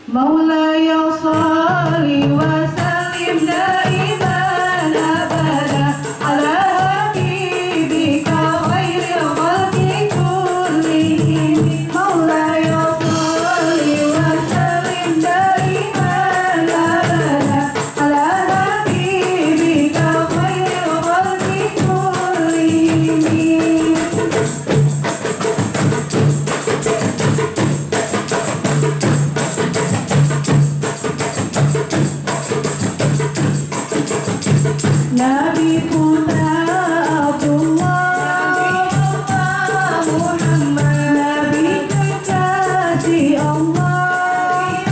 مولاي صل وسلم دائما أبدا على حبيبك خير الخلق كلهم مولاي صل وسلم دائما أبدا على حبيبك خير الخلق كلهم. Nabi putra Abdullah Muhammad, Nabi kekasih Allah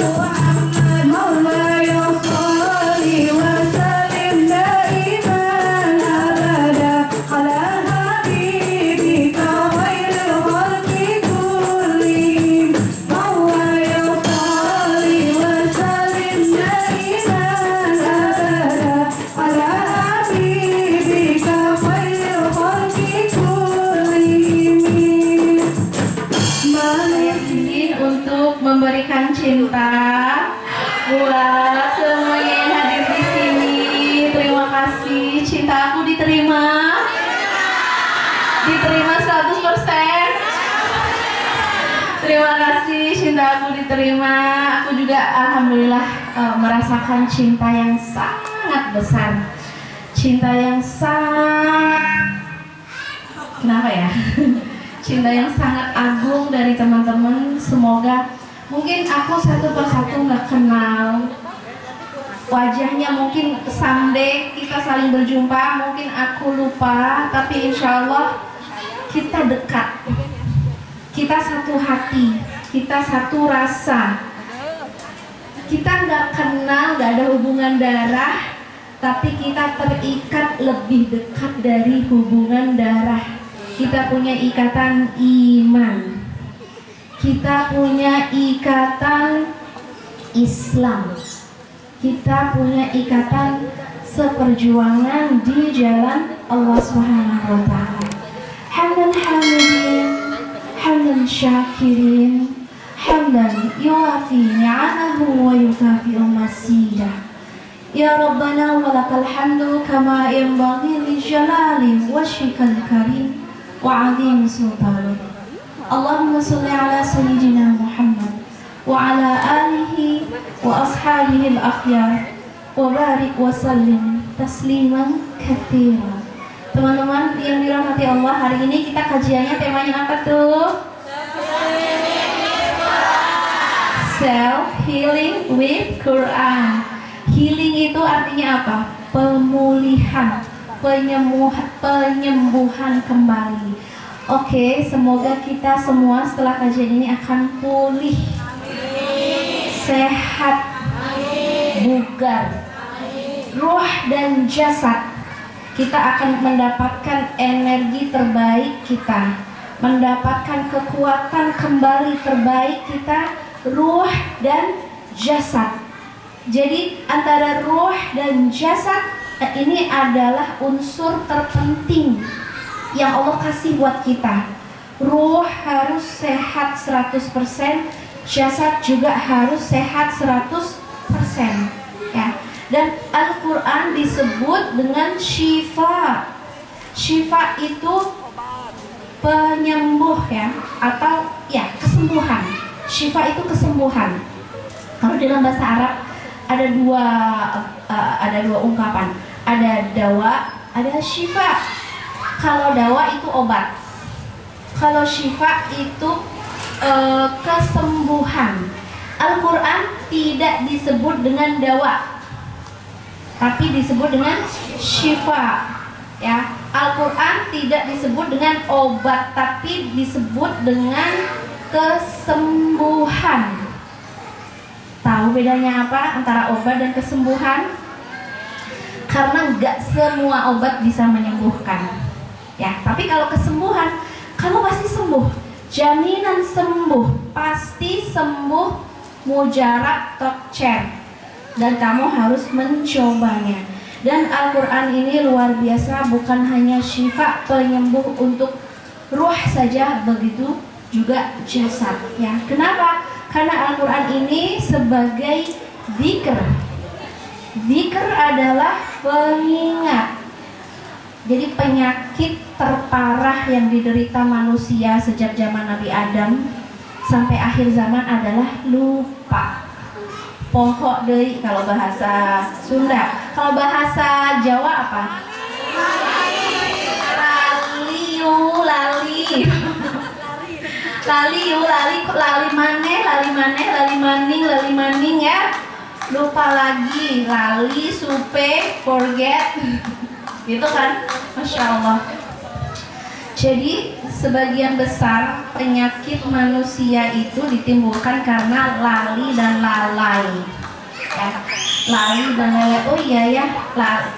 Muhammad, Maulaya sholli wa sallim daiman abada ala habibika khairil khalqi kullihim, Maulaya sholli wa sallim daiman abada ala habibika khairil khalqi kullihim. Izin untuk memberikan cinta buat semuanya yang hadir di sini. Terima kasih. Cinta aku diterima. Diterima 100%. Terima kasih, cinta aku diterima. Aku juga alhamdulillah merasakan cinta yang sangat besar. Cinta yang sangat, kenapa ya? Cinta yang sangat agung dari teman-teman. Semoga mungkin aku satu persatu nggak kenal wajahnya, mungkin someday kita saling berjumpa, mungkin aku lupa, tapi insya Allah kita dekat, kita satu hati, kita satu rasa. Kita nggak kenal, nggak ada hubungan darah, tapi kita terikat lebih dekat dari hubungan darah. Kita punya ikatan iman, kita punya ikatan Islam, kita punya ikatan seperjuangan di jalan Allah Subhanahu wa Ta'ala. Hamdan hamidin, hamdan syakirin, hamdan yuwafi ni'amahu wa yukafi'u masidah. Ya Rabbana walakal hamdu kama yanbaghi li jalali wajhikal karim wa 'azim sultanik. Allahumma shalli ala sayyidina Muhammad wa ala alihi wa ashabihi al-akhyar wa barik wa sallim tasliman katsira. Teman-teman yang dirahmati Allah, hari ini kita kajiannya temanya apa tuh? Self healing with Quran. Healing itu artinya apa? Pemulihan, penyembuhan kembali. Oke, semoga kita semua setelah kajian ini akan pulih, sehat, bugar, ruh dan jasad. Kita akan mendapatkan energi terbaik kita, mendapatkan kekuatan kembali terbaik kita, ruh dan jasad. Jadi antara ruh dan jasad ini adalah unsur terpenting yang Allah kasih buat kita. Ruh harus sehat 100%, jasad juga harus sehat 100%, ya. Dan Al-Quran disebut dengan syifa. Syifa itu penyembuh, ya, atau ya kesembuhan. Syifa itu kesembuhan. Kalau dalam bahasa Arab ada dua ungkapan. Ada dawa, ada syifa. Kalau dawa itu obat, kalau syifa itu kesembuhan. Al-Quran tidak disebut dengan dawa, tapi disebut dengan syifa, ya. Al-Quran tidak disebut dengan obat, tapi disebut dengan kesembuhan. Tahu bedanya apa antara obat dan kesembuhan? Karena nggak semua obat bisa menyembuhkan, ya. Tapi kalau kesembuhan, kamu pasti sembuh, jaminan sembuh, pasti sembuh, mujarab tokcer, dan kamu harus mencobanya. Dan Al-Quran ini luar biasa, bukan hanya syifa, penyembuh untuk ruh saja, begitu juga jasad, ya. Kenapa? Karena Al-Quran ini sebagai zikr. Zikr adalah pengingat. Jadi penyakit terparah yang diderita manusia sejak zaman Nabi Adam sampai akhir zaman adalah lupa. Pohok deui kalau bahasa Sunda. Kalau bahasa Jawa apa? Laliu, lali. Lali maning ya. Lupa lagi, lali, supe, forget. Gitu kan? Masya Allah. Jadi sebagian besar penyakit manusia itu ditimbulkan karena lali dan lalai. Ya, lali dan lalai. Oh iya ya,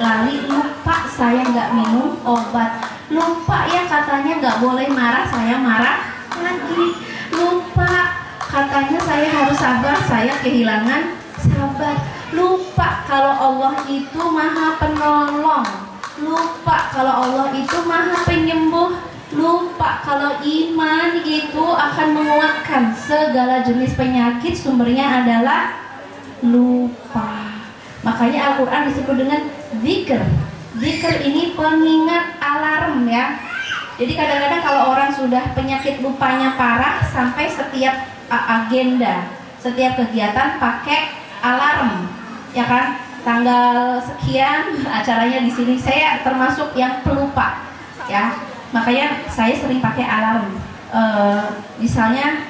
lali, lupa saya nggak minum obat. Lupa ya katanya nggak boleh marah, saya marah lagi. Lupa katanya saya harus sabar, saya kehilangan sabar. Lupa kalau Allah itu maha penolong. Lupa kalau Allah itu maha penyembuh. Lupa kalau iman itu akan menguatkan. Segala jenis penyakit sumbernya adalah lupa. Makanya Al-Quran disebut dengan zikr. Zikr ini pengingat, alarm ya. Jadi kadang-kadang kalau orang sudah penyakit lupanya parah, sampai setiap agenda, setiap kegiatan pakai alarm, ya kan? Tanggal sekian acaranya di sini. Saya termasuk yang pelupa, ya. Makanya saya sering pakai alarm. Misalnya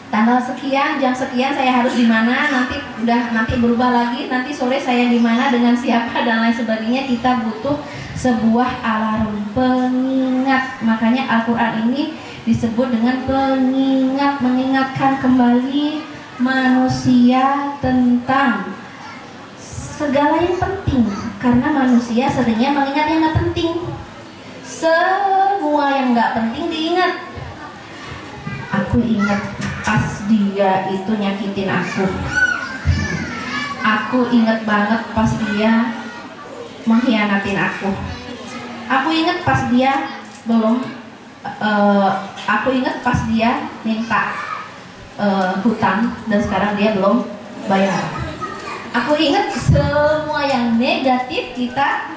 tanggal sekian, jam sekian saya harus di mana, nanti berubah lagi, nanti sore saya di mana dengan siapa dan lain sebagainya. Kita butuh sebuah alarm pengingat. Makanya Al-Quran ini disebut dengan pengingat, mengingatkan kembali manusia tentang segala yang penting. Karena manusia seringnya mengingat yang nggak penting. Semua yang nggak penting diingat. Aku ingat pas dia itu nyakitin aku. Aku ingat banget pas dia mengkhianatin aku. Aku ingat pas dia belum. Aku ingat pas dia minta hutang dan sekarang dia belum bayar. Aku ingat semua yang negatif kita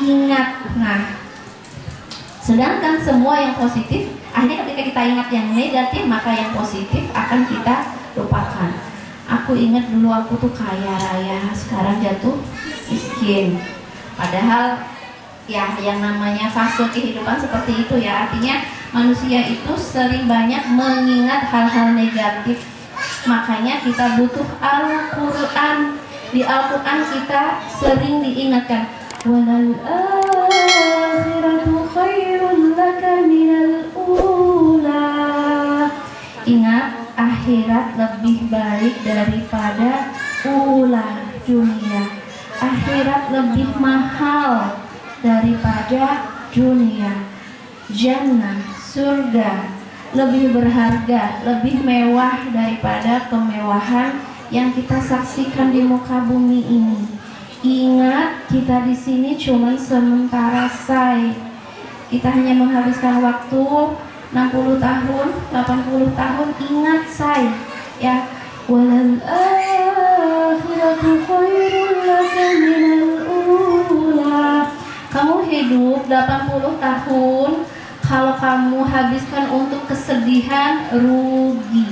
ingat. Nah, sedangkan semua yang positif, akhirnya ketika kita ingat yang negatif, maka yang positif akan kita lupakan. Aku ingat dulu aku tuh kaya raya, sekarang jatuh miskin. Padahal ya yang namanya fase kehidupan seperti itu ya. Artinya manusia itu sering banyak mengingat hal-hal negatif. Makanya kita butuh Al-Quran. Di Al-Quran kita sering diingatkan, walal akhiratu khairun laka minal ula. Ingat, akhirat lebih baik daripada ula, dunia. Akhirat lebih mahal daripada dunia. Jannah, surga, lebih berharga, lebih mewah daripada kemewahan yang kita saksikan di muka bumi ini. Ingat, kita di sini cuma sementara say. Kita hanya menghabiskan waktu 60 tahun, 80 tahun. Ingat say, ya. Walal akhiratu khairul laka minal ula. Kamu hidup 80 tahun, kalau kamu habiskan untuk kesedihan, rugi.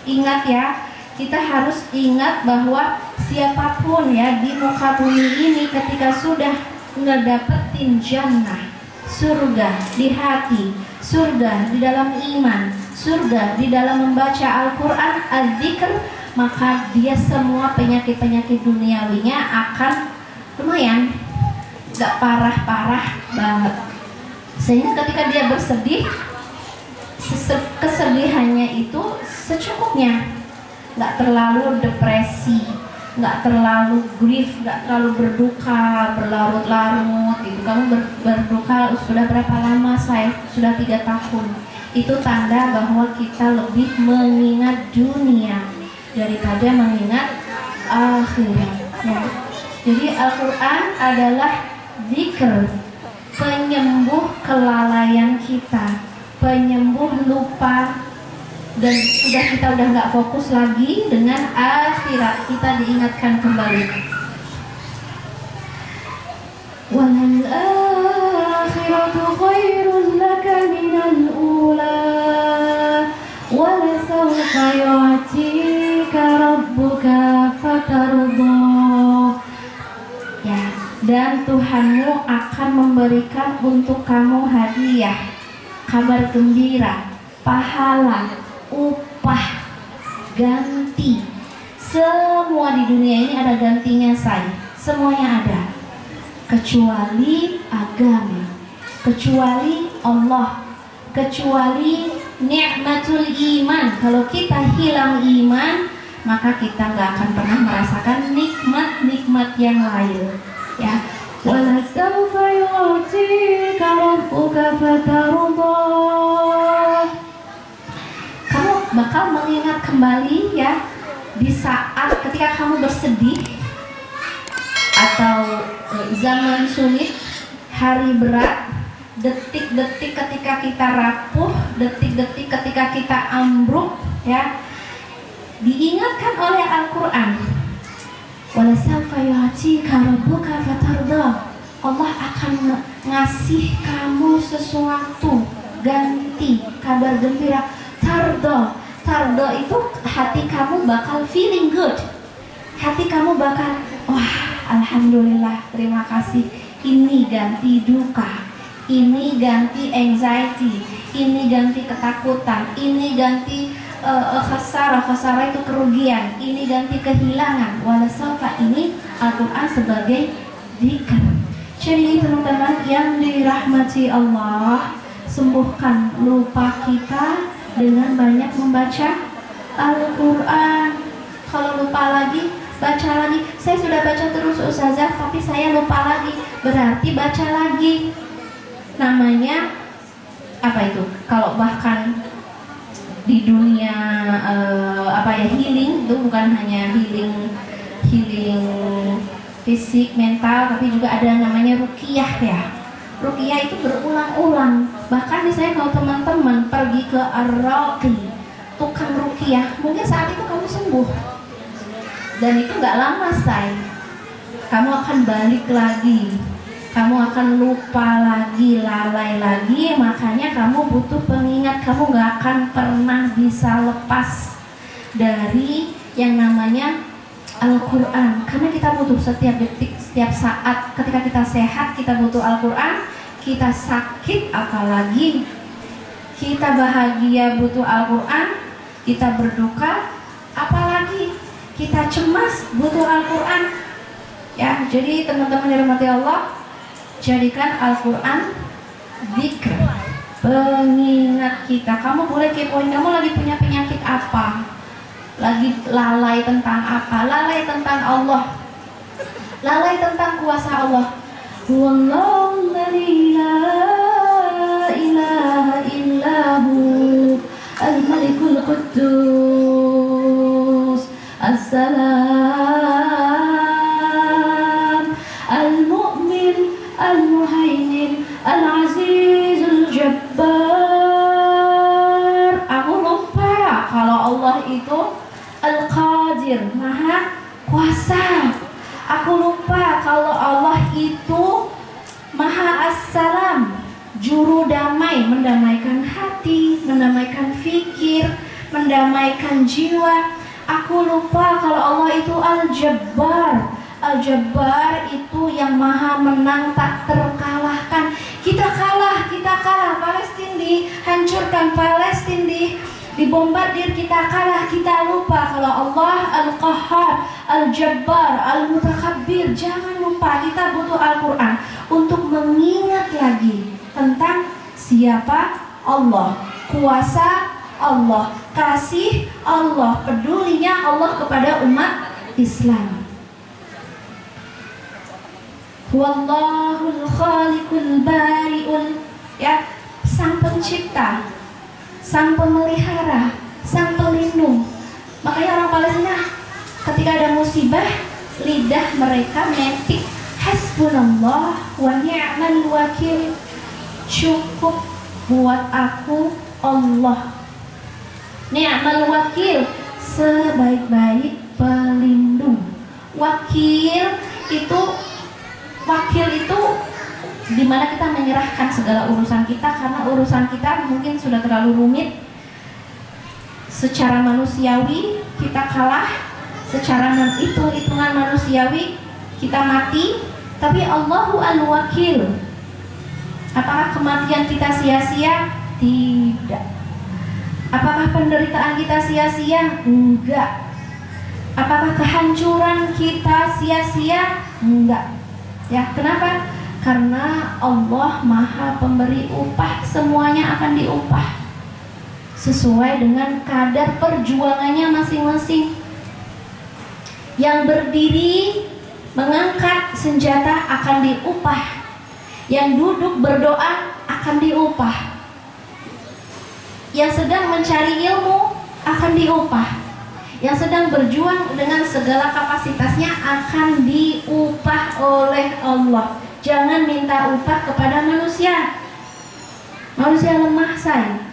Ingat ya, kita harus ingat bahwa siapapun ya di muka bumi ini ketika sudah ngedapetin jannah, surga di hati, surga di dalam iman, surga di dalam membaca Al-Quran, az-zikr, maka dia semua penyakit-penyakit duniawinya akan lumayan, gak parah-parah banget. Sehingga ketika dia bersedih, kesedihannya itu secukupnya. Nggak terlalu depresi, nggak terlalu grief, nggak terlalu berduka, berlarut-larut gitu. Kamu berduka sudah berapa lama? Saya sudah 3 tahun. Itu tanda bahwa kita lebih mengingat dunia daripada mengingat akhirat ya. Jadi Al-Quran adalah zikr, penyembuh kelalaian kita, penyembuh lupa dan kita udah nggak fokus lagi dengan akhirat, kita diingatkan kembali. Walal akhiratu khairun laka minal ula wala sawfa yu'tika rabbuka fatarda. Ya, dan Tuhanmu akan memberikan untuk kamu hadiah, kabar gembira, pahala, upah, ganti. Semua di dunia ini ada gantinya, say. Semuanya ada. Kecuali agama, kecuali Allah, kecuali nikmatul iman. Kalau kita hilang iman, maka kita nggak akan pernah merasakan nikmat-nikmat yang lain. Ya. Wala sawfa yu'tika rabbuka fatarda. Kamu bakal mengingat kembali ya di saat ketika kamu bersedih atau zaman sulit, hari berat, detik-detik ketika kita rapuh, detik-detik ketika kita ambruk, ya, diingatkan oleh Al-Quran. Wala sawfa yu'tika rabbuka fatarda. Allah akan ngasih kamu sesuatu, ganti, kabar gembira. Tardo itu hati kamu bakal feeling good. Hati kamu bakal, wah, alhamdulillah, terima kasih. Ini ganti duka, ini ganti anxiety, ini ganti ketakutan, ini ganti khasarah itu kerugian, ini ganti kehilangan. Walasawfa ini Al-Quran sebagai zikr. Jadi teman-teman yang dirahmati Allah, sembuhkan lupa kita dengan banyak membaca Al-Quran. Kalau lupa lagi, baca lagi. Saya sudah baca terus Ustazah, tapi saya lupa lagi. Berarti baca lagi. Namanya apa itu? Kalau bahkan di dunia healing itu bukan hanya healing fisik, mental, tapi juga ada namanya ruqyah ya. Ruqyah itu berulang-ulang. Bahkan misalnya kalau teman-teman pergi ke ar-raqi, tukang ruqyah, mungkin saat itu kamu sembuh. Dan itu nggak lama, say. Kamu akan balik lagi. Kamu akan lupa lagi, lalai lagi. Makanya kamu butuh pengingat. Kamu nggak akan pernah bisa lepas dari yang namanya Al-Quran. Karena kita butuh setiap detik, setiap saat. Ketika kita sehat, kita butuh Al-Quran. Kita sakit, apalagi kita bahagia, butuh Al-Quran. Kita berduka, apalagi kita cemas, butuh Al-Quran. Ya, jadi teman-teman dirahmati Allah, jadikan Al-Quran zikr, pengingat kita. Kamu boleh kepoin, kamu lagi punya penyakit apa, lagi lalai tentang apa, lalai tentang Allah, lalai tentang kuasa Allah. Wallahu la ilaha illahu al-malikul quddus as-salam al-mu'min al-muhaimin al-azizul jabbar. Aku lupa kalau Allah itu al-qadir, maha kuasa. Aku lupa kalau Allah itu maha as-salam, juru damai, mendamaikan hati, mendamaikan fikir, mendamaikan jiwa. Aku lupa kalau Allah itu al-jabbar. Al-jabbar itu yang maha menang, tak terkalahkan. Kita kalah. Palestina dihancurkan, Palestina dibombardir, kita kalah. Kita lupa kalau Allah al-qahhar, al-jabbar, al-mutakabbir. Jangan lupa, kita butuh Al-Quran untuk mengingat lagi tentang siapa Allah, kuasa Allah, kasih Allah, pedulinya Allah kepada umat Islam. Wallahul khaliqul bari'ul, ya, sang pencipta, sang pemelihara, sang pelindung. Makanya orang Palestina ketika ada musibah, lidah mereka metik hasbunallah wa ni'mal wakil. Cukup buat aku Allah. Ni'mal wakil, sebaik-baik pelindung. Wakil itu dimana kita menyerahkan segala urusan kita, karena urusan kita mungkin sudah terlalu rumit. Secara manusiawi kita kalah, secara hitung-hitungan manusiawi kita mati, tapi Allahu al-wakil. Apakah kematian kita sia-sia? Tidak. Apakah penderitaan kita sia-sia? Enggak. Apakah kehancuran kita sia-sia? Enggak. Ya, kenapa? Karena Allah Maha Pemberi upah, semuanya akan diupah sesuai dengan kadar perjuangannya masing-masing. Yang berdiri mengangkat senjata akan diupah, yang duduk berdoa akan diupah, yang sedang mencari ilmu akan diupah, yang sedang berjuang dengan segala kapasitasnya akan diupah oleh Allah. Jangan minta upah kepada manusia. Manusia lemah, say.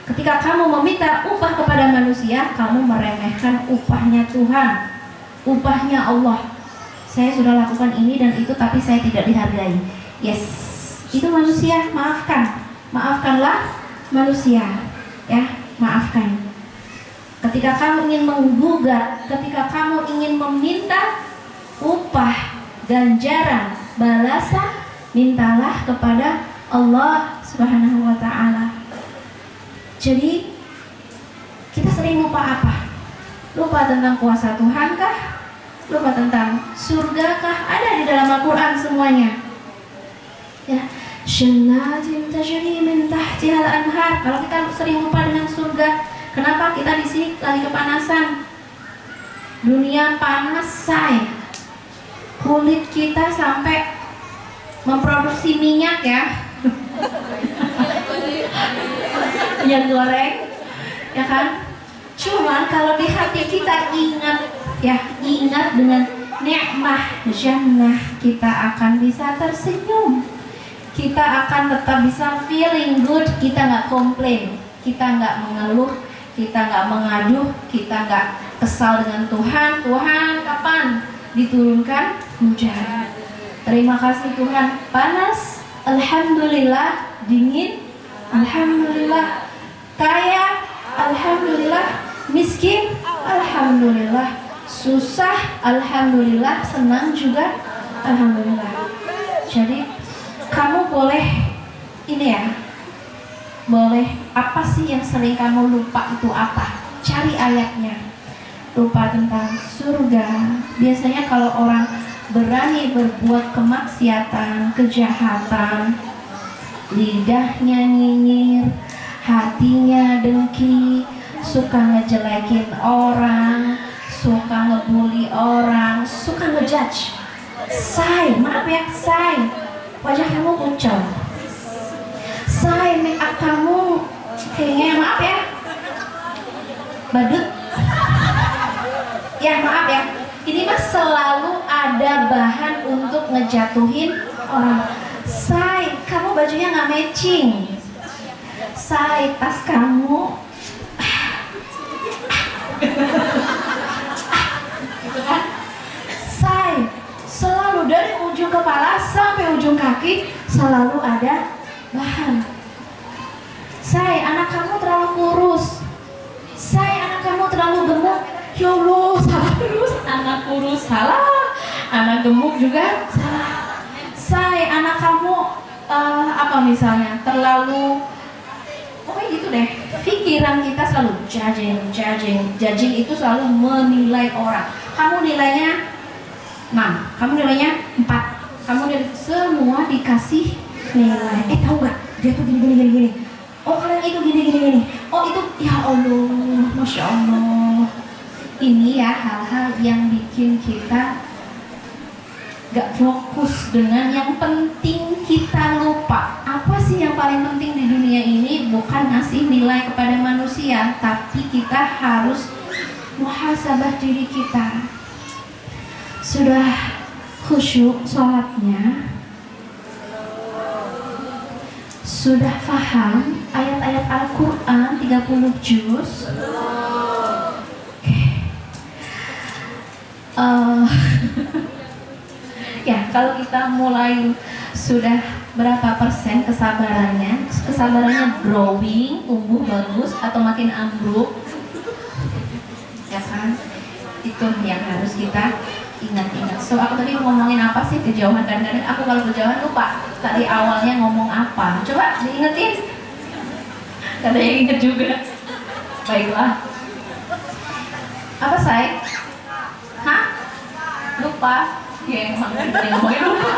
Ketika kamu meminta upah kepada manusia, kamu meremehkan upahnya Tuhan, upahnya Allah. Saya sudah lakukan ini dan itu, tapi saya tidak dihargai. Yes, itu manusia. Maafkanlah manusia, ya, maafkan. Ketika kamu ingin menggugat, ketika kamu ingin meminta upah, ganjaran, balasan, mintalah kepada Allah Subhanahu wa ta'ala. Jadi kita sering lupa apa? Lupa tentang kuasa Tuhan kah? Lupa tentang surga kah? Ada di dalam Al-Quran semuanya. Ya, Jannatin tajri min tahtihal anhar. Kalau kita sering lupa dengan surga, kenapa kita di sini lagi kepanasan? Dunia panas, say. Kulit kita sampai memproduksi minyak, ya. Minyak goreng, ya kan? Cuma kalau di hati kita ingat dengan nikmah jannah, kita akan bisa tersenyum, kita akan tetap bisa feeling good, kita nggak komplain, kita nggak mengeluh, kita nggak mengadu, kita nggak kesal dengan Tuhan. Tuhan, kapan diturunkan hujan? Terima kasih Tuhan. Panas, alhamdulillah. Dingin, alhamdulillah. Kaya, alhamdulillah. Miskin, alhamdulillah. Susah, alhamdulillah. Senang juga, alhamdulillah. Jadi kamu boleh ini ya, boleh, apa sih yang sering kamu lupa itu apa? Cari ayatnya. Lupa tentang surga. Biasanya kalau orang berani berbuat kemaksiatan, kejahatan, lidahnya nyinyir, hatinya dengki, suka ngejelekin orang, suka ngebully orang, suka ngejudge. Say, maaf ya, say, wajah kamu pucol. Say, make up kamu kayaknya, maaf ya, badut. Ya, maaf ya, ini mah selalu ada bahan untuk ngejatuhin orang. Say, kamu bajunya nggak matching. Say, tas kamu gitu kan. Say, selalu dari ujung kepala sampai ujung kaki selalu ada bahan. Say, anak kamu terlalu kurus. Say, anak kamu terlalu gemuk. Ya Allah, salah terus. Anak kurus salah, anak gemuk juga salah. Say, anak kamu apa misalnya terlalu, pokoknya gitu deh. Pikiran kita selalu judging itu selalu menilai orang. Kamu nilainya 6, kamu nilainya 4, kamu semua dikasih nilai. Tahu gak? Dia tuh gini. Oh, kalian itu gini. Oh, itu, ya Allah, Masya Allah. Ini ya hal-hal yang bikin kita gak fokus dengan yang penting, kita lupa. Apa sih yang paling penting di dunia ini? Bukan ngasih nilai kepada manusia, tapi kita harus muhasabah diri kita. Sudah khusyuk sholatnya, Sudah paham ayat-ayat Al-Quran 30 juz? Ya, kalau kita mulai sudah berapa persen kesabarannya? Kesabarannya growing, tumbuh bagus atau makin ambruk? Ya kan? Itu yang harus kita ingat-ingat. So, aku tadi ngomongin apa sih? Kejauhan. Kadang-kadang aku kalau kejauhan lupa tadi awalnya ngomong apa. Coba diingetin. Ada yang inget juga. Baiklah. Apa say? Hah? Lupa? Ya emang kita ngomongin lupa.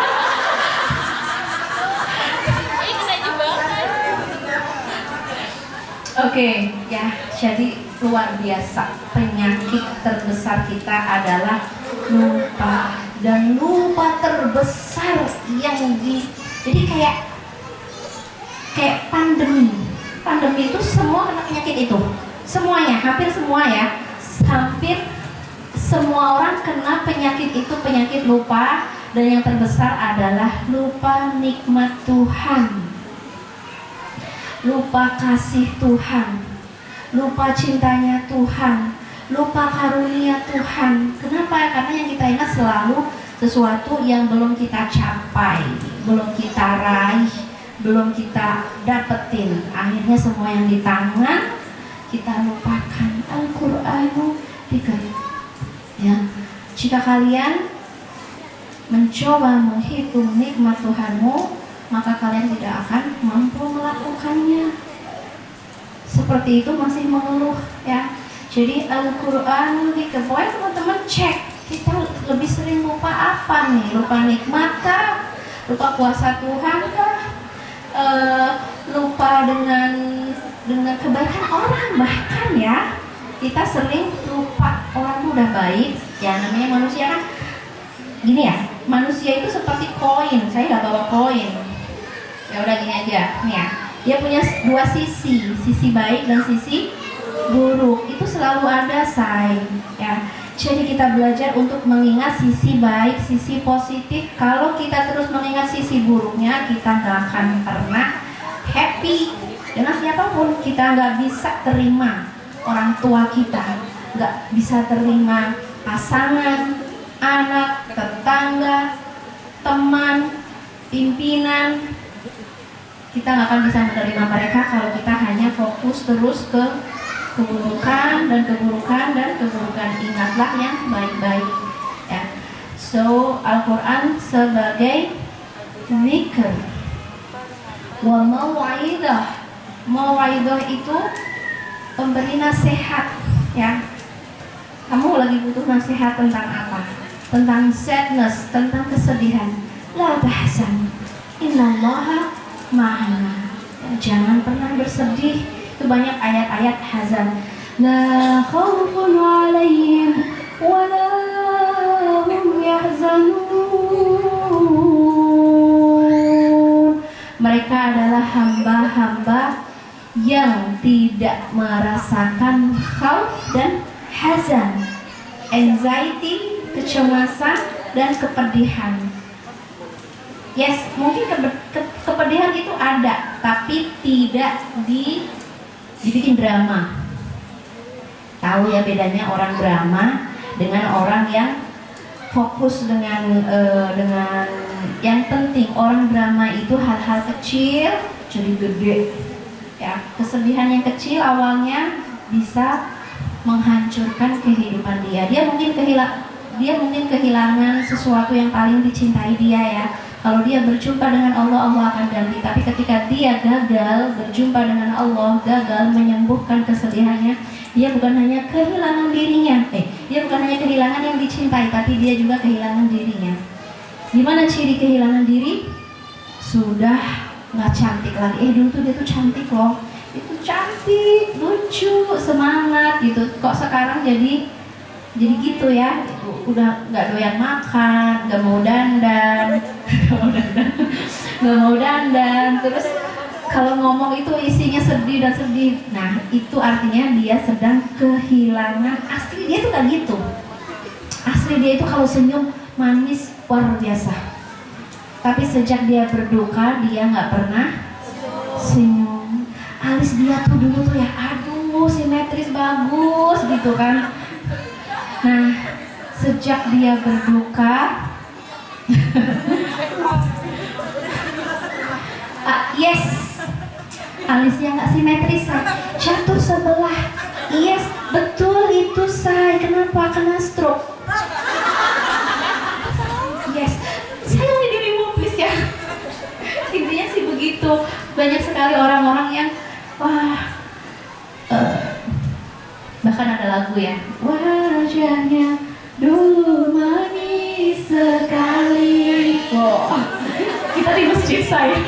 Oke, ya, jadi luar biasa. Penyakit terbesar kita adalah lupa, dan lupa terbesar yang jadi kayak pandemi itu semua kena penyakit itu, semuanya, hampir semua ya, hampir semua orang kena penyakit itu, penyakit lupa. Dan yang terbesar adalah lupa nikmat Tuhan, lupa kasih Tuhan, lupa cintanya Tuhan, lupa karunia Tuhan. Kenapa? Karena yang kita ingat selalu sesuatu yang belum kita capai, belum kita raih, belum kita dapetin. Akhirnya semua yang di tangan kita lupakan. Al-Qur'anu dikatakan, ya, jika kalian mencoba menghitung nikmat Tuhanmu, maka kalian tidak akan mampu melakukannya. Seperti itu masih mengeluh, ya. Jadi Al-Quran pokoknya teman-teman cek, kita lebih sering lupa apa nih? Lupa nikmat kah? Lupa kuasa Tuhan kah? Lupa dengan kebaikan orang, bahkan ya kita sering lupa orang udah baik. Ya namanya manusia kan gini ya, manusia itu seperti koin. Saya nggak bawa koin. Ya udah gini aja, nih ya. Dia punya dua sisi baik dan sisi buruk. Itu selalu ada, say. Ya. Jadi kita belajar untuk mengingat sisi baik, sisi positif. Kalau kita terus mengingat sisi buruknya, kita nggak akan pernah happy dengan siapapun. Kita nggak bisa terima orang tua kita, nggak bisa terima pasangan, anak, tetangga, teman, pimpinan. Kita nggak akan bisa menerima mereka kalau kita hanya fokus terus ke keburukan dan keburukan dan keburukan. Ingatlah yang baik-baik, ya. So Al-Quran sebagai zikr wa mau'idah. Mau'idah itu pemberi nasihat, ya. Kamu lagi butuh nasihat tentang apa? Tentang sadness, tentang kesedihan. La tahzan, innallaha ma'ana. Ya, jangan pernah bersedih. Itu banyak ayat-ayat hazan. La khaufun 'alaihim wa la hum yahzanun. Mereka adalah hamba-hamba yang tidak merasakan khauf dan hazan, anxiety, kecemasan dan kepedihan. Yes, mungkin kepedihan itu ada, tapi tidak dibikin drama. Tahu ya bedanya orang drama dengan orang yang fokus dengan yang penting. Orang drama itu hal-hal kecil jadi gede. Ya, kesedihan yang kecil awalnya bisa menghancurkan kehidupan dia. Dia mungkin kehilangan sesuatu yang paling dicintai dia, ya. Kalau dia berjumpa dengan Allah, Allah akan ganti. Tapi ketika dia gagal berjumpa dengan Allah, gagal menyembuhkan kesedihannya, dia bukan hanya kehilangan dirinya, dia bukan hanya kehilangan yang dicintai, tapi dia juga kehilangan dirinya. Gimana ciri kehilangan diri? Sudah nggak cantik lagi. Dulu tuh dia tuh cantik loh, itu cantik, lucu, semangat gitu. Kok sekarang jadi gitu ya, udah nggak doyan makan, nggak mau dandan, terus kalau ngomong itu isinya sedih dan sedih. Nah itu artinya dia sedang kehilangan. Asli dia tuh nggak gitu. Asli dia itu kalau senyum manis luar biasa. Tapi sejak dia berduka, dia nggak pernah senyum. Alis dia tuh dulu tuh ya, aduh simetris bagus gitu kan. Nah, sejak dia berduka, yes, alisnya nggak simetris, say. Jatuh sebelah. Yes, betul itu, say. Kenapa? Kena stroke. Yes, sayangi dirimu please ya. Intinya sih begitu. Banyak sekali orang-orang yang bahkan ada lagu ya, wajahnya dulu manis sekali. Wow, kita di masjid saya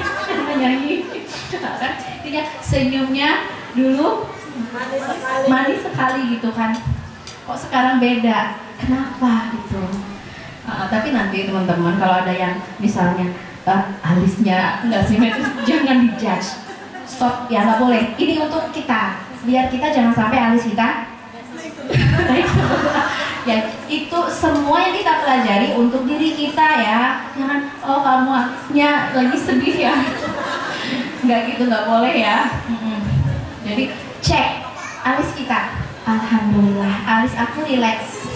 nyanyi kan, intinya senyumnya dulu manis sekali gitu kan. Kok sekarang beda? Kenapa gitu? Tapi nanti teman-teman kalau ada yang misalnya alisnya nggak simetris, jangan dijudge. Stop ya, nggak boleh. Ini untuk kita, biar kita jangan sampai alis kita ya, itu semua yang kita pelajari untuk diri kita ya. Jangan, oh kamu alisnya lagi sedih ya. Nggak gitu, nggak boleh ya. Jadi cek alis kita. Alhamdulillah, alis aku relax.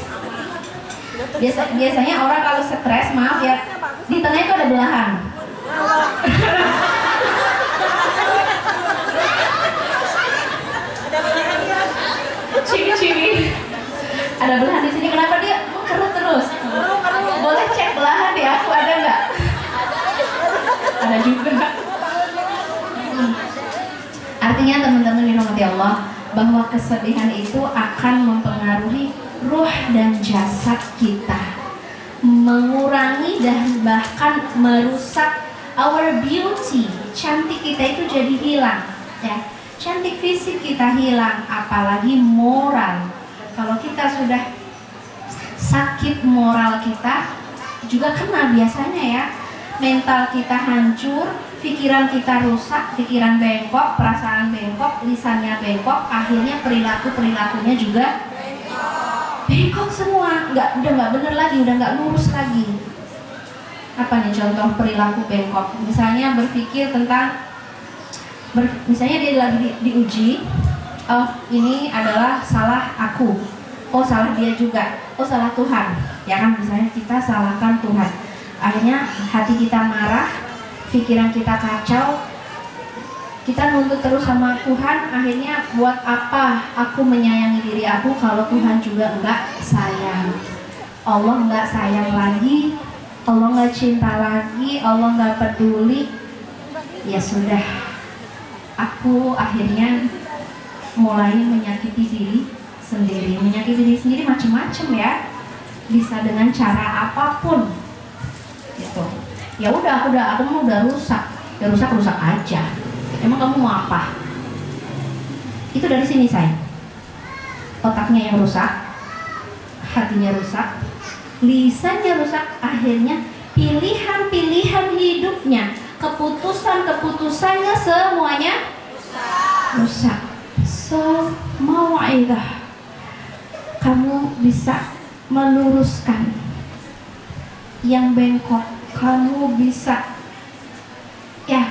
Biasanya orang kalau stres, maaf ya, di tengah itu ada belahan. Ciri-ciri ada belahan di sini. Kenapa dia kerut terus? Boleh cek belahan di aku, ada nggak? Ada juga. Artinya teman-teman dirahmati Allah, bahwa kesedihan itu akan mempengaruhi ruh dan jasad kita, mengurangi dan bahkan merusak our beauty. Cantik kita itu jadi hilang ya. Cantik fisik kita hilang, apalagi moral. Kalau kita sudah sakit, moral kita juga kena biasanya ya. Mental kita hancur, pikiran kita rusak, pikiran bengkok, perasaan bengkok, lisannya bengkok, akhirnya perilakunya juga bengkok semua. Udah nggak bener lagi, udah nggak lurus lagi. Apa nih contoh perilaku bengkok? Misalnya berpikir tentang misalnya dia lagi diuji, oh ini adalah salah aku, oh salah dia juga, oh salah Tuhan, ya kan, misalnya kita salahkan Tuhan, akhirnya hati kita marah, pikiran kita kacau, kita nuntut terus sama Tuhan, akhirnya buat apa aku menyayangi diri aku kalau Tuhan juga enggak sayang, Allah enggak sayang lagi, Allah enggak cinta lagi, Allah enggak peduli. Ya sudah, aku akhirnya mulai menyakiti diri sendiri. Menyakiti diri sendiri macam-macam ya, bisa dengan cara apapun gitu. Ya udah, aku mau udah rusak, ya rusak aja. Emang kamu mau apa? Itu dari sini, say. Otaknya yang rusak, hatinya rusak, lisannya rusak, akhirnya pilihan-pilihan hidupnya, keputusannya semuanya rusak. So, mau'idah, kamu bisa meluruskan yang bengkok, kamu bisa ya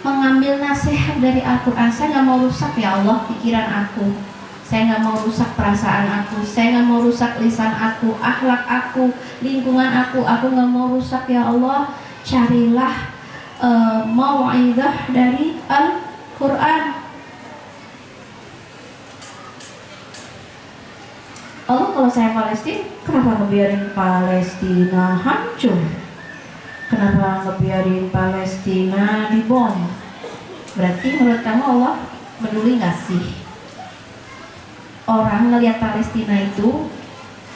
mengambil nasihat dari Al-Quran. Saya nggak mau rusak ya Allah pikiran aku, saya nggak mau rusak perasaan aku, saya nggak mau rusak lisan aku, akhlak aku, lingkungan aku nggak mau rusak ya Allah. Carilah mau'idah dari Al-Quran. Allah kalau saya Palestina, kenapa ngebiarin Palestina hancur? Kenapa ngebiarin Palestina dibom? Berarti menurut kamu Allah peduli nggak sih? Orang ngelihat Palestina itu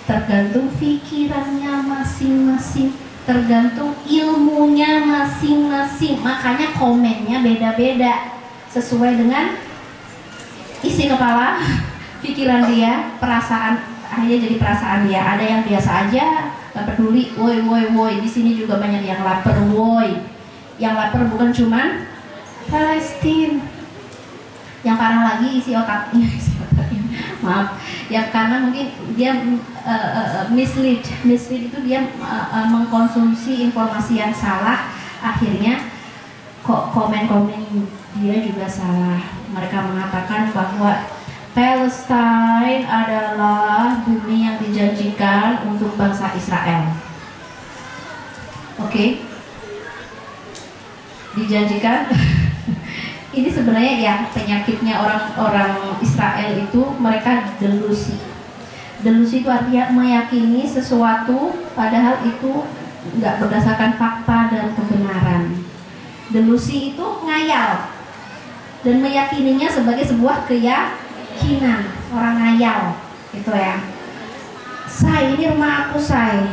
tergantung pikirannya masing-masing, tergantung ilmunya masing-masing. Makanya komennya beda-beda sesuai dengan isi kepala, pikiran dia, perasaan. Akhirnya jadi perasaan dia. Ada yang biasa aja, gak peduli, woi. Di sini juga banyak yang lapar, woi. Yang lapar bukan cuman Palestina. Yang parah lagi isi otaknya. Maaf. Yang karena mungkin dia mislead itu dia mengkonsumsi informasi yang salah. Akhirnya komen-komen dia juga salah. Mereka mengatakan bahwa Palestine adalah bumi yang dijanjikan untuk bangsa Israel. Oke. Dijanjikan. Ini sebenarnya ya penyakitnya orang-orang Israel itu, mereka delusi. Delusi itu artinya meyakini sesuatu padahal itu nggak berdasarkan fakta dan kebenaran. Delusi itu ngayal dan meyakininya sebagai sebuah keyakinan. Orang ngayal gitu ya. Say, ini rumah aku, say.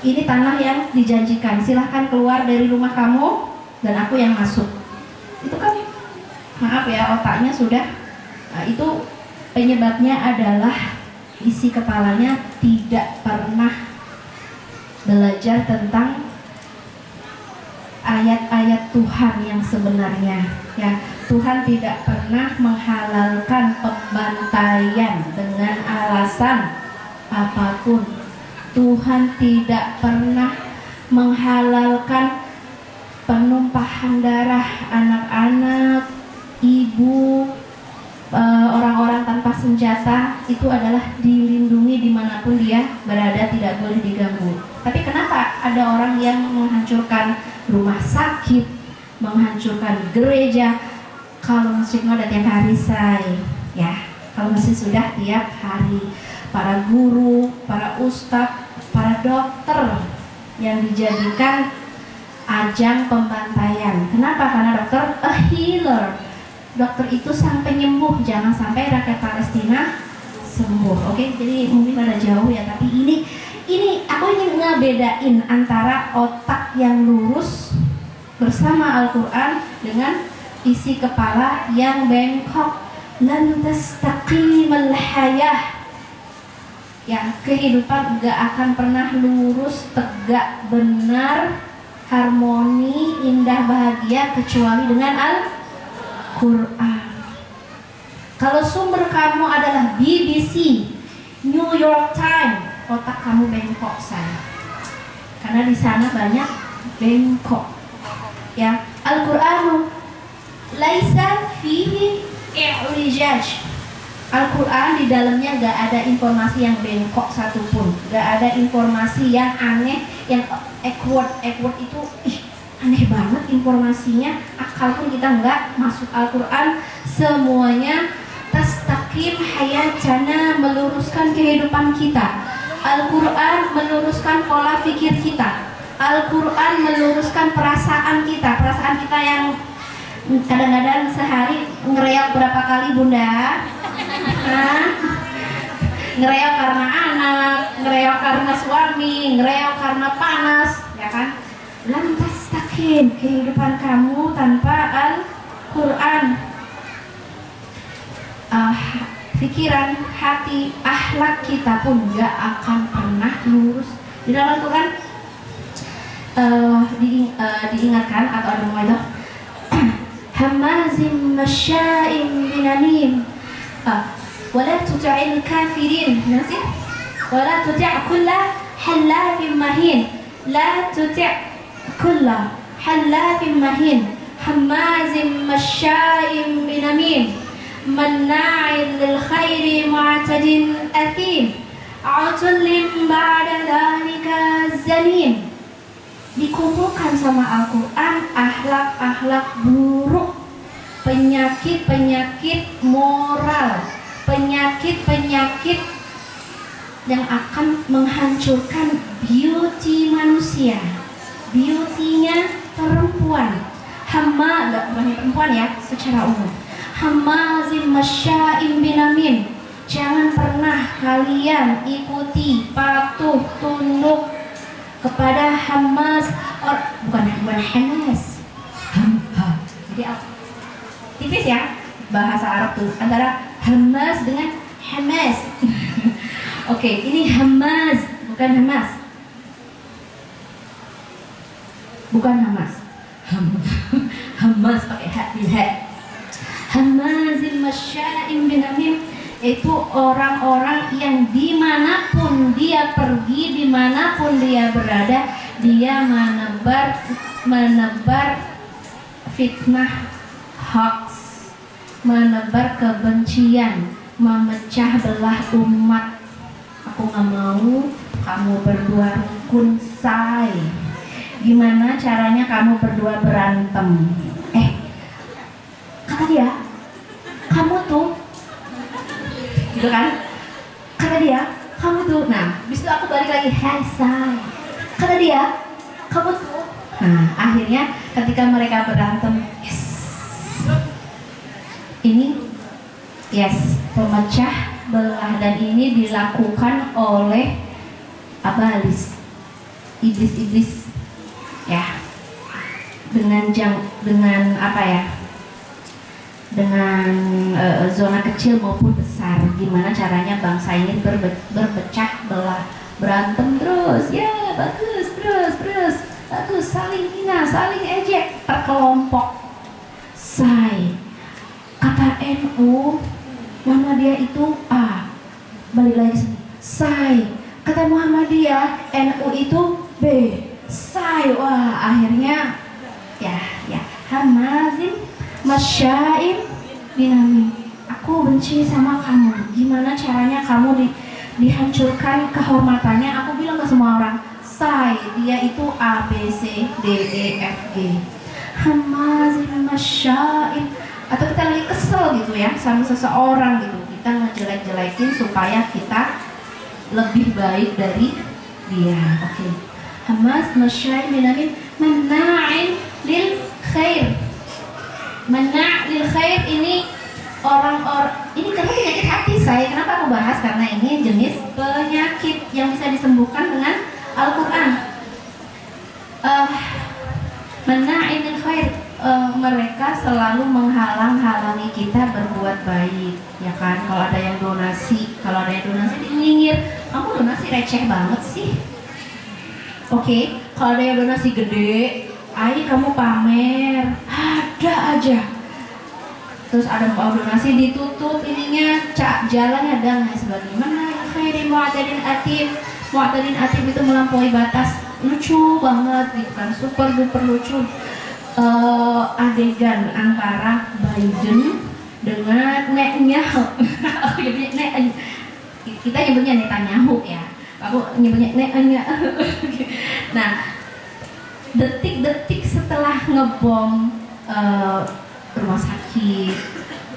Ini tanah yang dijanjikan, silahkan keluar dari rumah kamu dan aku yang masuk. Itu kan, maaf ya, otaknya sudah itu penyebabnya adalah isi kepalanya tidak pernah belajar tentang ayat-ayat Tuhan yang sebenarnya ya. Tuhan tidak pernah menghalalkan pembantaian dengan alasan apapun. Tuhan tidak pernah menghalalkan penumpahan darah anak-anak, ibu, orang-orang tanpa senjata. Itu adalah dilindungi dimanapun dia berada, tidak boleh diganggu. Tapi kenapa ada orang yang menghancurkan rumah sakit, menghancurkan gereja? Kalau masjid ada tiap hari, say, ya. Kalau masjid sudah tiap hari, para guru, para ustadz, para dokter yang dijadikan ajang pembantaian. Kenapa? Karena dokter a healer. Dokter itu sang penyembuh, jangan sampai rakyat Palestina sembuh. Oke, jadi mungkin ada jauh ya, tapi ini aku ingin ngebedain antara otak yang lurus bersama Al-Quran dengan isi kepala yang bengkok. Lan tastaqimal hayah. Ya, kehidupan gak akan pernah lurus, tegak, benar, harmoni, indah, bahagia kecuali dengan Al-Quran. Kalau sumber kamu adalah BBC, New York Times, otak kamu bengkok, saya. Karena di sana banyak bengkok. Ya, Al-Qur'anu laisa fihi i'wijaj. Al-Quran di dalamnya gak ada informasi yang bengkok satupun, gak ada informasi yang aneh, yang awkward itu aneh banget informasinya, akal pun kita nggak masuk. Al-Quran semuanya tastaqim hayatana, meluruskan kehidupan kita. Al-Quran meluruskan pola pikir kita. Al-Quran meluruskan perasaan kita yang kadang-kadang sehari ngereok berapa kali, Bunda? Ngereok karena anak, ngereok karena suami, ngereok karena panas, ya kan? Lantas takin kehidupan kamu tanpa Al-Quran, pikiran, hati, akhlak kita pun gak akan pernah lurus. Di dalam Al-Quran diingatkan atau ada itu hamazim masya'im binamim wala tuti'il kafirin, nasi wala tuti' kulla halafin mahin, la tuti' kulla halafin mahin, hamazim masya'im binamim, manna'il lil khairi mu'tadin athim, a'tullin ba'da dhalika zanim. Dikumpulkan sama Al-Quran akhlak-akhlak buruk, penyakit-penyakit moral, penyakit-penyakit yang akan menghancurkan beauty manusia, beauty-nya perempuan. Bukan perempuan ya, secara umum. Hamazim masya'im binamin. Jangan pernah kalian ikuti, patuh, tunduk kepada Hamas, bukan Hamas. Jadi tipis ya bahasa Arab tuh antara Hamas dengan Hamas. Oke, ini Hamas, bukan Hamas. Bukan Hamas. Hamas pakai ha bil ha. Hamazim masya'im binamim, itu orang-orang yang dimanapun dia pergi, dimanapun dia berada, dia menebar fitnah, hoax, menebar kebencian, memecah belah umat. Aku nggak mau kamu berdua rukun, say. Gimana caranya kamu berdua berantem? Kata dia, kamu tuh, gitu kan? Kata dia, kamu tuh. Nah, bis itu aku balik lagi, hey say. Kata dia, kamu tuh. Nah, akhirnya ketika mereka berantem, pemecah belah, dan ini dilakukan oleh abalis, iblis-iblis, ya, dengan apa ya? Dengan zona kecil maupun besar. Gimana caranya bangsa ini berpecah belah, berantem terus, ya bagus, terus bagus, saling hina, saling ejek, terkelompok. Kata NU, Muhammadiyah itu A, balik lagi sini. Kata Muhammadiyah, NU itu B. Wah, akhirnya ya Hamazin Masyaim binami, aku benci sama kamu. Gimana caranya kamu dihancurkan kehormatannya? Aku bilang ke semua orang, dia itu A, B, C, D, E, F, G. Hamazin Masyaim. Atau kita lagi kesel gitu ya sama seseorang gitu, kita ngejelek-jelekin supaya kita lebih baik dari dia. Oke. Hamaz Masyaim binami, mena'in lil khair. Mana' lil khair ini ini karena penyakit hati saya. Kenapa aku bahas? Karena ini jenis penyakit yang bisa disembuhkan dengan Al-Quran. Mena'in lil khair, mereka selalu menghalang-halangi kita berbuat baik, ya kan? Kalau ada yang donasi dinyinyir, kamu donasi receh banget sih. Oke, kalau ada yang donasi gede, kamu pamer, ada aja. Terus ada mau donasi ditutup ininya, jalannya dan lain sebagainya. Mana khairi mu'tadin atim itu melampaui batas, lucu banget gitu kan, super duper lucu. Adegan antara Biden dengan Netanyahu. Kita nyebutnya Netanyahu ya, aku nyebutnya Netanyahu. Nah, detik-detik setelah ngebom rumah sakit,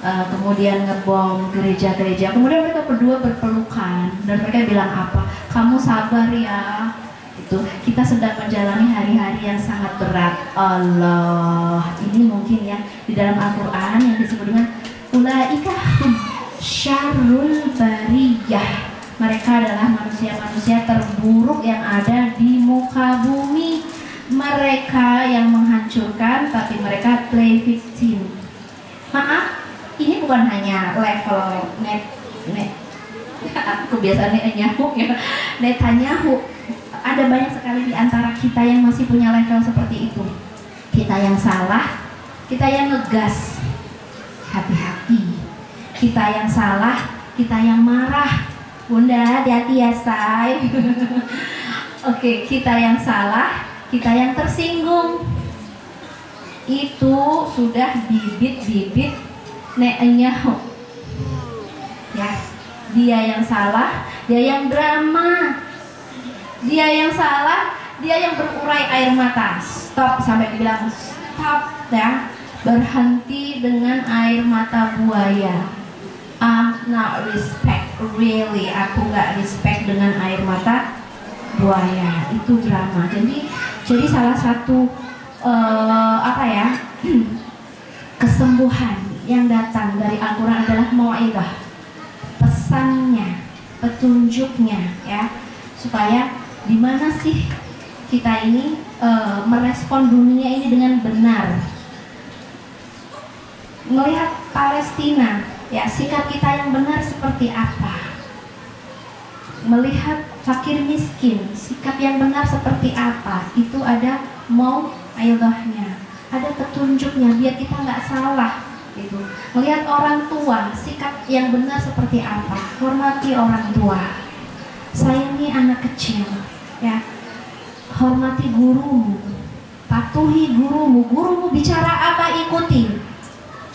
kemudian ngebom gereja-gereja, kemudian mereka berdua berpelukan dan mereka bilang apa? Kamu sabar ya. Itu kita sedang menjalani hari-hari yang sangat berat. Allah, ini mungkin ya di dalam Al-Quran yang disebut dengan ulaika hum syarrul bariyah. Mereka adalah manusia-manusia terburuk yang ada di muka bumi. Mereka yang menghancurkan, tapi mereka play victim. Maaf, ini bukan hanya level kebiasaan Netanyahu. Ada banyak sekali di antara kita yang masih punya level seperti itu. Kita yang salah, kita yang ngegas, hati-hati. Kita yang salah, kita yang marah. Bunda, hati-hati ya say. Oke, kita yang salah, kita yang tersinggung. Itu sudah bibit-bibit Netanyahu. Ya, dia yang salah, dia yang drama. Dia yang salah, dia yang berurai air mata. Stop, sampai dibilang stop ya. Berhenti dengan air mata buaya. I'm not respect, really. Aku nggak respect dengan air mata buaya. Itu drama. Jadi salah satu kesembuhan yang datang dari Al-Quran adalah mau'izah, pesannya, petunjuknya ya, supaya di mana sih kita ini merespon dunia ini dengan benar. Melihat Palestina, ya sikap kita yang benar seperti apa? Melihat fakir miskin, sikap yang benar seperti apa? Itu ada mau'izahnya, ada petunjuknya biar kita nggak salah gitu. Melihat orang tua, sikap yang benar seperti apa? Hormati orang tua, sayangi anak kecil, ya, hormati gurumu, patuhi gurumu. Gurumu bicara apa, ikuti.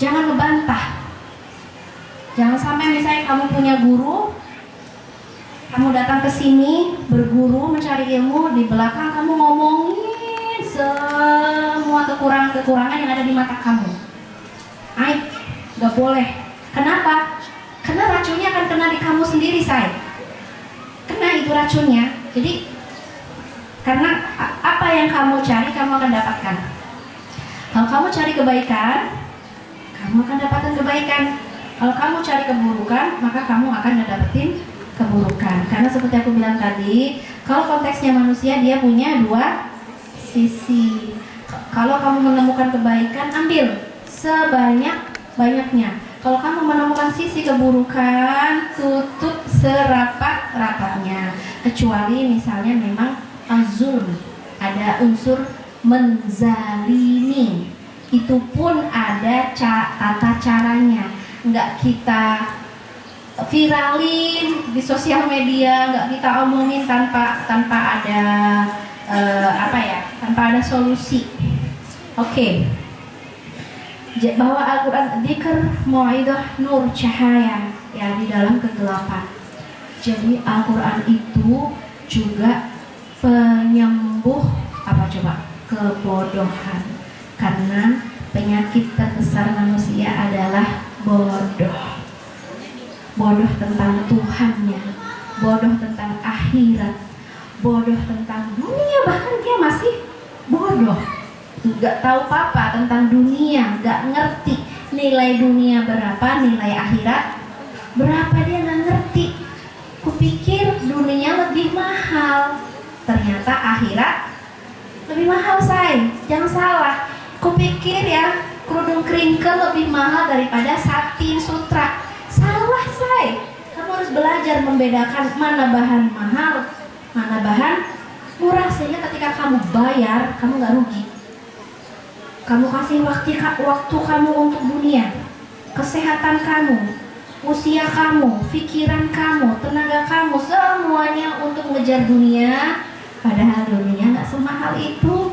Jangan ngebantah. Jangan sampai misalnya kamu punya guru, kamu datang ke sini berguru mencari ilmu, di belakang kamu ngomongin semua kekurangan-kekurangan yang ada di mata kamu. Aib, gak boleh. Kenapa? Karena racunnya akan kena di kamu sendiri, say. Kena itu racunnya. Jadi karena apa yang kamu cari, kamu akan dapatkan. Kalau kamu cari kebaikan, kamu akan dapatkan kebaikan. Kalau kamu cari keburukan, maka kamu akan dapetin keburukan. Karena seperti aku bilang tadi, kalau konteksnya manusia, dia punya dua sisi. Kalau kamu menemukan kebaikan, ambil sebanyak-banyaknya. Kalau kamu menemukan sisi keburukan, tutup serapat-rapatnya. Kecuali misalnya memang azulm, ada unsur menzalimi, itu pun ada tata caranya. Nggak kita viralin di sosial media, nggak kita omongin tanpa ada tanpa ada solusi. Oke. Bahwa Al-Quran dzikr, mau'idhah, nur, cahaya ya di dalam kegelapan. Jadi Al-Quran itu juga penyembuh apa coba? Kebodohan. Karena penyakit terbesar manusia adalah bodoh. Bodoh tentang Tuhannya, bodoh tentang akhirat, bodoh tentang dunia, bahkan dia masih bodoh. Gak tahu apa tentang dunia, gak ngerti nilai dunia berapa, nilai akhirat berapa, dia gak ngerti. Kupikir dunia lebih mahal, ternyata akhirat lebih mahal, say. Jangan salah. Kupikir ya kerudung kringkel lebih mahal daripada satin sutra. Salah, say. Kamu harus belajar membedakan mana bahan mahal, mana bahan murah, sehingga ketika kamu bayar, kamu gak rugi. Kamu kasih waktu kamu untuk dunia, kesehatan kamu, usia kamu, pikiran kamu, tenaga kamu, semuanya untuk mengejar dunia. Padahal dunia nggak semahal itu.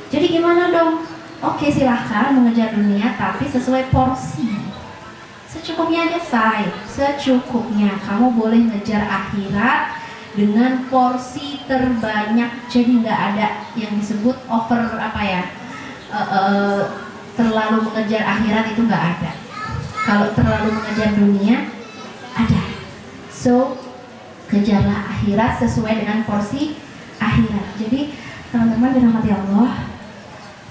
Jadi gimana dong? Oke, silahkan mengejar dunia, tapi sesuai porsi. Secukupnya aja, say. Secukupnya. Kamu boleh ngejar akhirat dengan porsi terbanyak. Jadi nggak ada yang disebut over terlalu mengejar akhirat, itu nggak ada. Kalau terlalu mengejar dunia, ada. So, kejarlah akhirat sesuai dengan porsi akhirat. Jadi, teman-teman dirahmati Allah,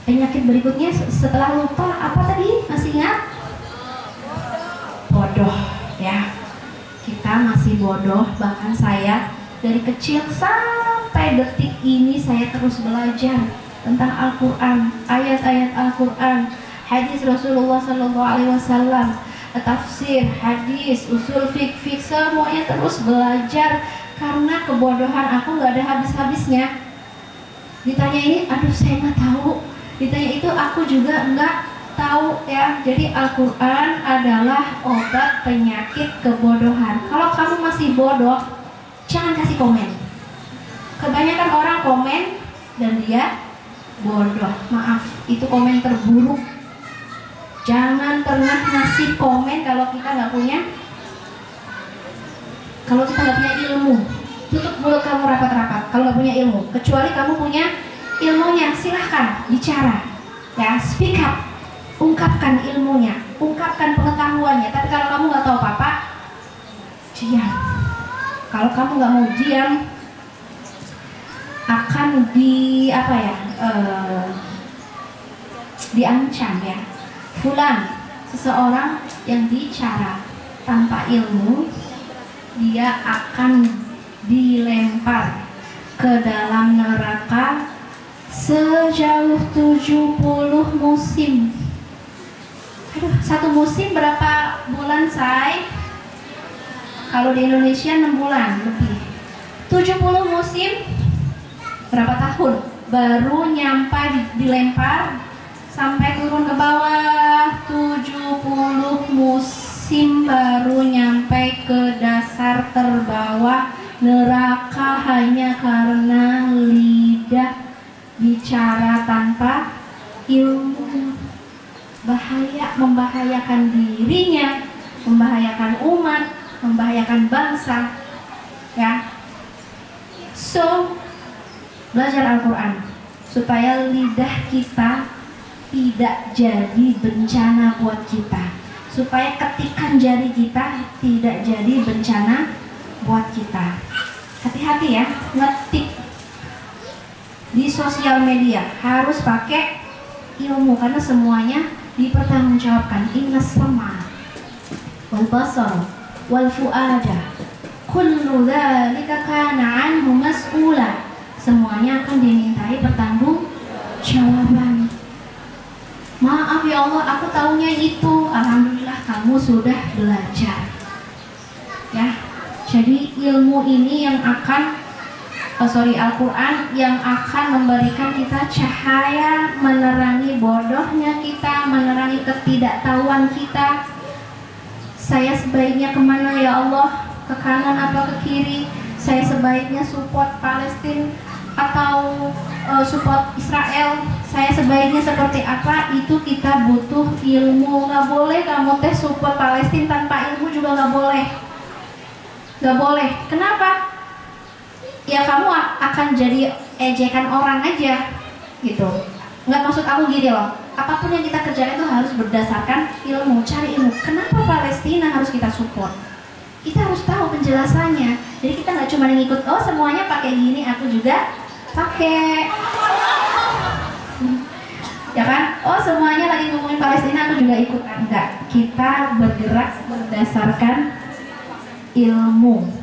penyakit berikutnya setelah lupa apa tadi? Masih ingat? Bodoh, ya. Kita masih bodoh. Bahkan saya dari kecil sampai detik ini saya terus belajar tentang Al-Quran, ayat-ayat Al-Quran, hadis Rasulullah SAW, tafsir, hadis, usul fiqh, semuanya terus belajar. Karena kebodohan aku nggak ada habis-habisnya. Ditanya ini, aduh saya nggak tahu. Ditanya itu, aku juga nggak tahu, ya. Jadi Al-Quran adalah obat penyakit kebodohan. Kalau kamu masih bodoh, jangan kasih komen. Kebanyakan orang komen dan dia bodoh. Maaf, itu komen terburuk. Jangan pernah ngasih komen kalau kita nggak punya ilmu. Tutup mulut kamu rapat-rapat kalau nggak punya ilmu. Kecuali kamu punya ilmunya, silahkan bicara, ya, speak up, ungkapkan ilmunya, ungkapkan pengetahuannya. Tapi kalau kamu nggak tahu apa-apa, diam. Kalau kamu nggak mau diam, akan diancam, ya. Fulan, seseorang yang bicara tanpa ilmu, dia akan dilempar ke dalam neraka sejauh 70 musim. Aduh, satu musim berapa bulan, say? Kalau di Indonesia 6 bulan lebih. 70 musim berapa tahun? Baru nyampe dilempar sampai turun ke bawah. 70 musim baru nyampe ke dasar terbawah neraka hanya karena lidah bicara berbicara tanpa ilmu. Bahaya, membahayakan dirinya, membahayakan umat, membahayakan bangsa. Ya. So, belajar Al-Quran supaya lidah kita tidak jadi bencana buat kita, supaya ketikan jari kita tidak jadi bencana buat kita. Hati-hati ya, ngetik di sosial media harus pakai ilmu karena semuanya dipertanggungjawabkan. Innas sama wal basar wal fuada kullu dzalika kana anhu mas'ula. Semuanya akan dimintai pertanggungjawaban. Maaf ya Allah, aku taunya itu. Alhamdulillah kamu sudah belajar. Ya. Jadi ilmu ini yang akan Al-Quran yang akan memberikan kita cahaya, menerangi bodohnya kita, menerangi ketidaktahuan kita. Saya sebaiknya kemana ya Allah? Ke kanan apa ke kiri? Saya sebaiknya support Palestina atau support Israel? Saya sebaiknya seperti apa? Itu kita butuh ilmu. Gak boleh kamu support Palestina tanpa ilmu juga gak boleh. Gak boleh. Kenapa? Ya kamu akan jadi ejekan orang aja gitu. Nggak, maksud aku gini loh, apapun yang kita kerjakan itu harus berdasarkan ilmu. Cari ilmu. Kenapa Palestina harus kita support? Kita harus tahu penjelasannya. Jadi kita nggak cuma ngikut, oh semuanya pakai gini, aku juga pakai. Ya kan? Oh semuanya lagi ngomongin Palestina, aku juga ikut. Enggak. Kita bergerak berdasarkan ilmu.